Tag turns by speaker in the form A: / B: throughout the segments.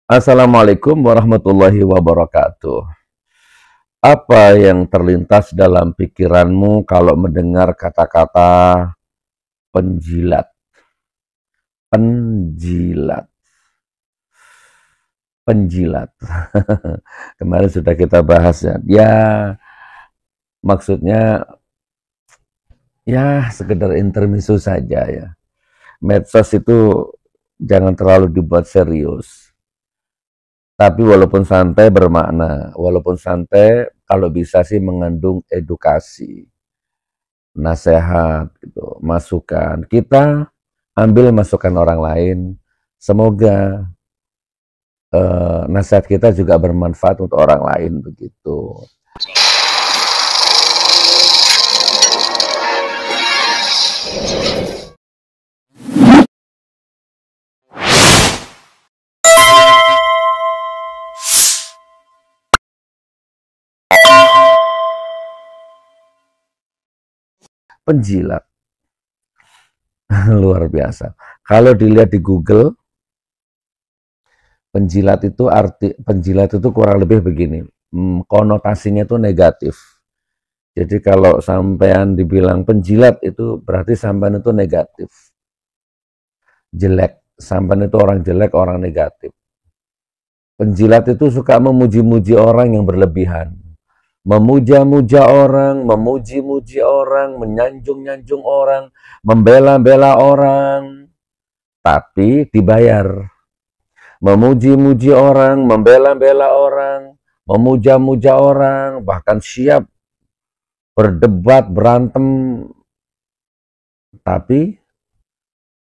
A: Assalamualaikum warahmatullahi wabarakatuh. Apa yang terlintas dalam pikiranmu kalau mendengar kata-kata penjilat? Penjilat, penjilat. Kemarin sudah kita bahas ya. Ya, maksudnya ya sekedar intermezzo saja ya. Medsos itu jangan terlalu dibuat serius. Tapi walaupun santai bermakna, walaupun santai kalau bisa sih mengandung edukasi, nasihat, gitu, masukan. Kita ambil masukan orang lain, semoga nasihat kita juga bermanfaat untuk orang lain begitu. Penjilat luar biasa. Kalau dilihat di Google, penjilat itu kurang lebih begini. Konotasinya itu negatif. Jadi kalau sampean dibilang penjilat itu berarti sampean itu negatif. Jelek, sampean itu orang jelek, orang negatif. Penjilat itu suka memuji-muji orang yang berlebihan. Memuja-muja orang, memuji-muji orang, menyanjung-nyanjung orang, membela-bela orang, tapi dibayar. Memuji-muji orang, membela-bela orang, memuja-muja orang, bahkan siap berdebat, berantem, tapi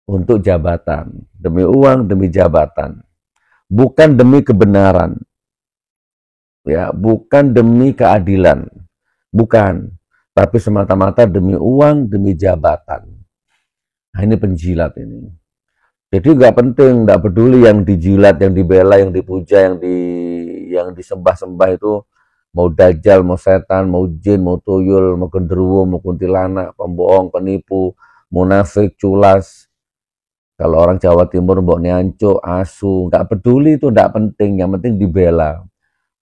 A: untuk jabatan, demi uang, demi jabatan, bukan demi kebenaran, ya, bukan demi keadilan, bukan, tapi semata-mata demi uang, demi jabatan. Nah, ini penjilat ini. Jadi nggak penting, nggak peduli yang dijilat, yang dibela, yang dipuja, yang disembah-sembah itu mau dajjal, mau setan, mau jin, mau tuyul, mau genderuwo, mau kuntilanak, pembohong, penipu, munafik, culas. Kalau orang Jawa Timur mbok nyanco, asu, nggak peduli itu, nggak penting, yang penting dibela.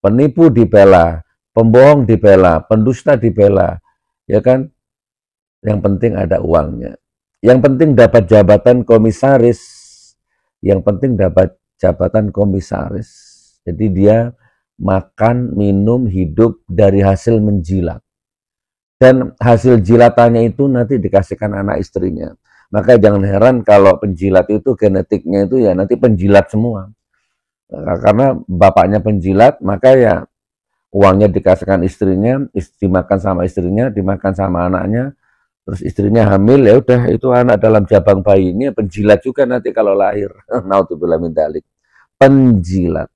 A: Penipu dibela, pembohong dibela, pendusta dibela, ya kan? Yang penting ada uangnya. Yang penting dapat jabatan komisaris. Yang penting dapat jabatan komisaris. Jadi dia makan, minum, hidup dari hasil menjilat. Dan hasil jilatannya itu nanti dikasihkan anak istrinya. Maka jangan heran kalau penjilat itu genetiknya itu ya nanti penjilat semua. Karena bapaknya penjilat, maka ya uangnya dikasihkan istrinya, dimakan sama istrinya, dimakan sama anaknya, terus istrinya hamil, ya udah itu anak dalam jabang bayi ini penjilat juga nanti kalau lahir. Naudzubillah min dzalik. Penjilat.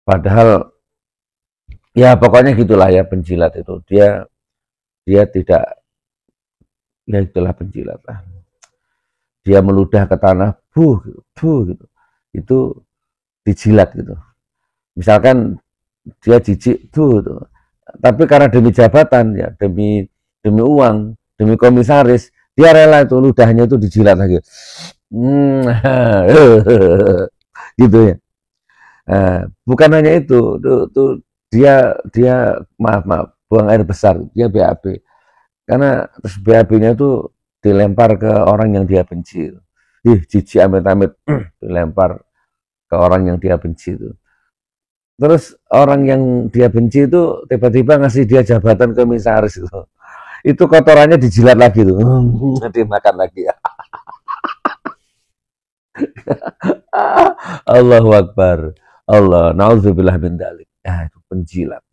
A: Padahal ya pokoknya gitulah ya penjilat itu. Dia tidak, ya itulah penjilat lah. Dia meludah ke tanah, buh gitu. Itu dijilat gitu. Misalkan dia jijik tuh gitu. Tapi karena demi jabatan ya, demi uang, demi komisaris, dia rela itu ludahnya itu dijilat lagi. Gitu ya. Bukan hanya itu, tuh dia maaf buang air besar, dia BAB. Karena terus BAB-nya itu dilempar ke orang yang dia benci. Jijik amit-amit dilempar ke orang yang dia benci itu. Terus orang yang dia benci itu tiba-tiba ngasih dia jabatan komisaris itu. Itu kotorannya dijilat lagi tuh. Dimakan lagi ya. Allahu Akbar. Allah, naudzubillah min dzalik. Itu penjilat.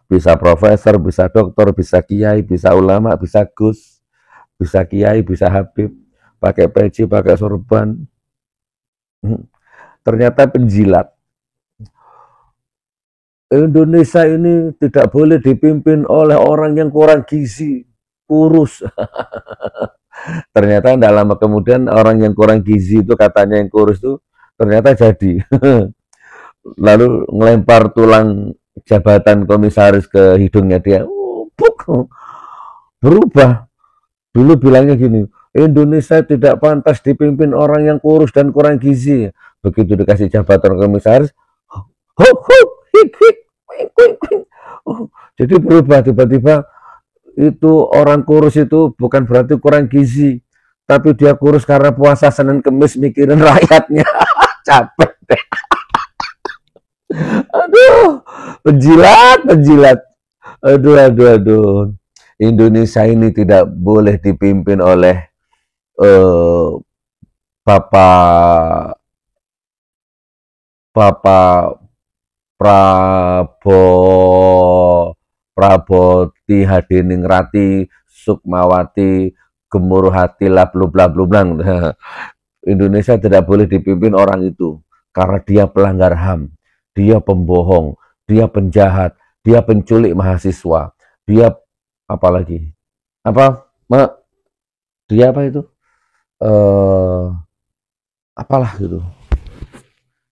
A: Bisa profesor, bisa dokter, bisa kiai, bisa ulama, bisa gus, bisa kiai, bisa habib, pakai peci, pakai sorban. Ternyata penjilat. Indonesia ini tidak boleh dipimpin oleh orang yang kurang gizi, kurus. Ternyata tidak lama kemudian orang yang kurang gizi itu katanya yang kurus itu ternyata jadi. Lalu ngelempar tulang jabatan komisaris ke hidungnya dia. Berubah. Dulu bilangnya gini, Indonesia tidak pantas dipimpin orang yang kurus dan kurang gizi. Begitu dikasih jabatan komisaris, huk, huk, hik, hik, wing, wing, wing. Oh, jadi berubah tiba-tiba, itu orang kurus itu bukan berarti kurang gizi, tapi dia kurus karena puasa Senin Kemis mikirin rakyatnya. Capek deh. Aduh, penjilat, penjilat. Aduh, aduh, aduh. Indonesia ini tidak boleh dipimpin oleh Bapak Bapak Praboti Hadiningrat Sukmawati Gemuruh Hati Lablub Lablublang. Indonesia tidak boleh dipimpin orang itu karena dia pelanggar HAM, dia pembohong, dia penjahat, dia penculik mahasiswa, dia apalagi apa dia apa itu apalah gitu.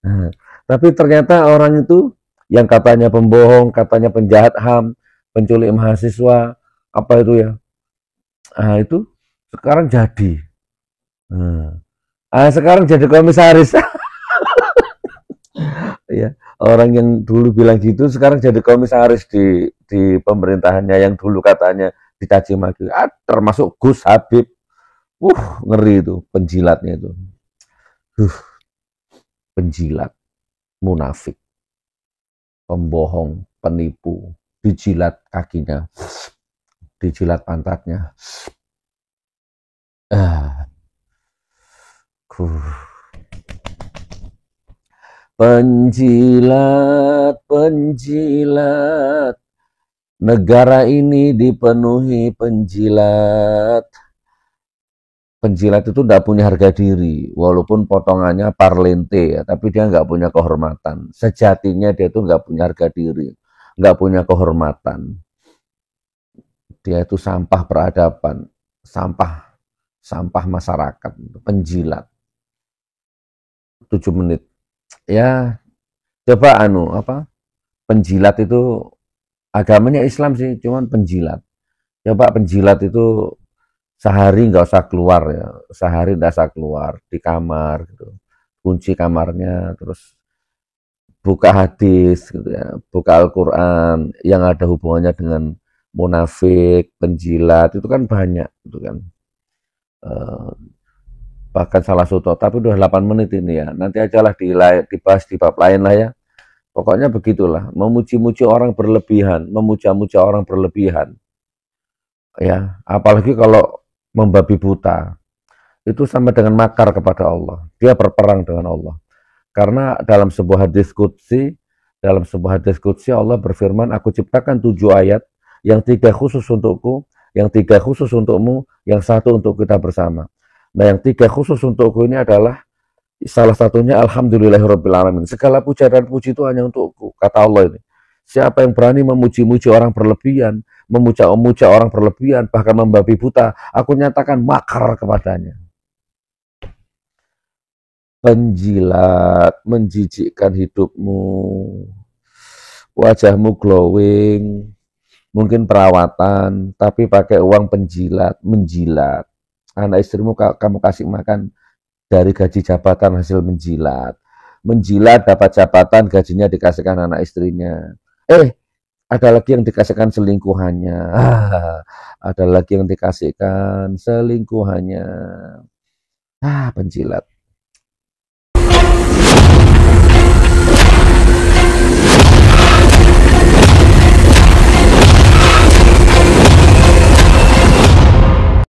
A: Nah, tapi ternyata orang itu yang katanya pembohong, katanya penjahat HAM, penculik mahasiswa, apa itu ya? Ah itu sekarang jadi. Sekarang jadi komisaris. Ya, orang yang dulu bilang gitu sekarang jadi komisaris di pemerintahannya yang dulu katanya dicaci maki. Termasuk Gus Habib. Ngeri itu penjilatnya itu. Penjilat, munafik, pembohong, penipu, dijilat kakinya, dijilat pantatnya. Penjilat, penjilat, negara ini dipenuhi penjilat. Penjilat itu tidak punya harga diri, walaupun potongannya parlente ya, tapi dia nggak punya kehormatan. Sejatinya dia itu nggak punya harga diri, nggak punya kehormatan. Dia itu sampah peradaban, sampah masyarakat, penjilat. 7 menit. Ya, coba penjilat itu agamanya Islam sih, cuman penjilat. Coba penjilat itu sehari nggak usah keluar ya, sehari nggak usah keluar di kamar gitu, kunci kamarnya, terus buka hadis gitu ya, buka Al-Quran yang ada hubungannya dengan munafik, penjilat itu kan banyak itu kan. Bahkan salah satu, tapi udah 8 menit ini ya, nanti ajalah dibahas di bab lain lah ya. Pokoknya begitulah, memuji-muji orang berlebihan, memuja-muja orang berlebihan ya, apalagi kalau membabi buta, itu sama dengan makar kepada Allah. Dia berperang dengan Allah. Karena dalam sebuah hadis qudsi, Allah berfirman, aku ciptakan 7 ayat, yang 3 khusus untukku, yang 3 khusus untukmu, yang 1 untuk kita bersama. Nah, yang 3 khusus untukku ini adalah salah satunya alhamdulillahirobbilalamin. Segala puja dan puji itu hanya untukku, kata Allah ini. Siapa yang berani memuji-muji orang berlebihan, memuja-muja orang berlebihan, bahkan membabi buta, aku nyatakan makar kepadanya. Penjilat, menjijikkan hidupmu, wajahmu glowing, mungkin perawatan, tapi pakai uang penjilat, menjilat. Anak istrimu kamu kasih makan dari gaji jabatan hasil menjilat. Menjilat dapat jabatan, gajinya dikasihkan anak istrinya. Ada lagi yang dikasihkan selingkuhannya. Ada lagi yang dikasihkan selingkuhannya. Penjilat.